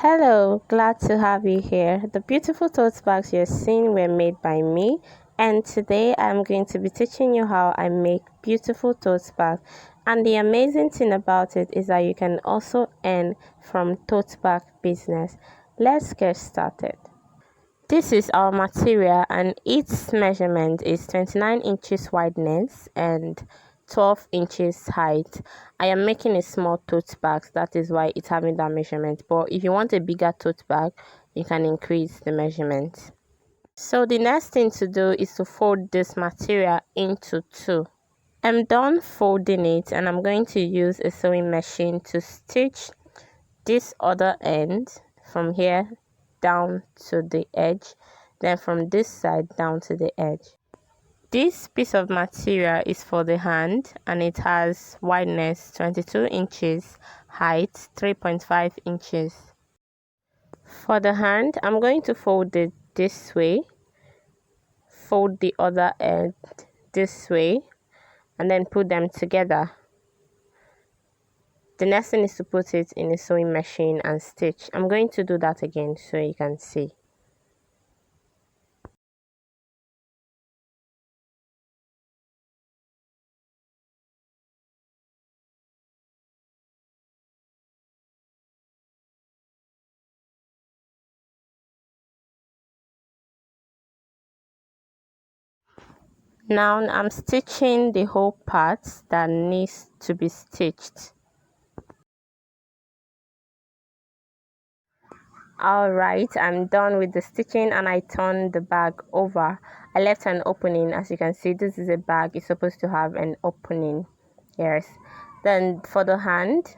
Hello, glad to have you here. The beautiful tote bags you're seeing were made by me, and today I'm going to be teaching you how I make beautiful tote bags. And the amazing thing about it is that you can also earn from tote bag business. Let's get started. This is our material and its measurement is 29 inches wideness and 12 inches height. I am making a small tote bag, that is why it's having that measurement, but if you want a bigger tote bag you can increase the measurement. So the next thing to do is to fold this material into two. I'm done folding it and I'm going to use a sewing machine to stitch this other end from here down to the edge, then from this side down to the edge. This piece of material is for the hand and it has wideness 22 inches, height 3.5 inches. For the hand, I'm going to fold it this way, fold the other end this way, and then put them together. The next thing is to put it in a sewing machine and stitch. I'm going to do that again so you can see. Now I'm stitching the whole part that needs to be stitched. Alright, I'm done with the stitching and I turned the bag over. I left an opening. As you can see, this is a bag. It's supposed to have an opening. Yes. Then for the hand,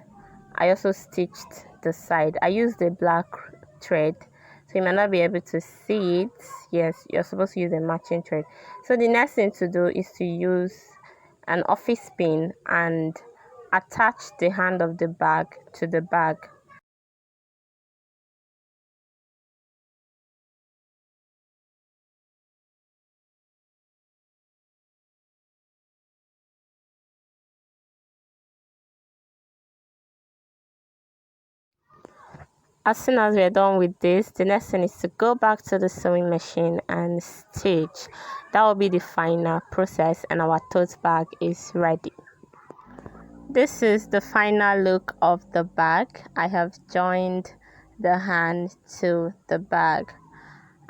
I also stitched the side. I used a black thread, so you might not be able to see it. Yes, you're supposed to use a matching thread. So the next thing to do is to use an office pin and attach the hand of the bag to the bag. As soon as we're done with this, the next thing is to go back to the sewing machine and stitch. That will be the final process and our tote bag is ready. This is the final look of the bag. I have joined the hand to the bag.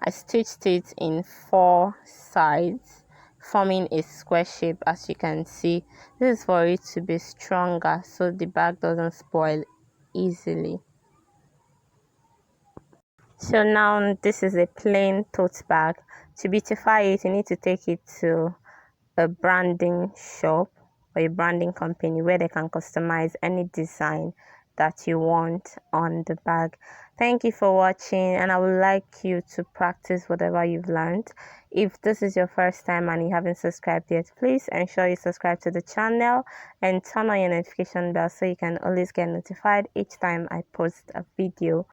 I stitched it in 4 sides, forming a square shape. As you can see, this is for it to be stronger so the bag doesn't spoil easily. So now this is a plain tote bag. To beautify it, you need to take it to a branding shop or a branding company where they can customize any design that you want on the bag. Thank you for watching, and I would like you to practice whatever you've learned. If this is your first time and you haven't subscribed yet, please ensure you subscribe to the channel and turn on your notification bell so you can always get notified each time I post a video.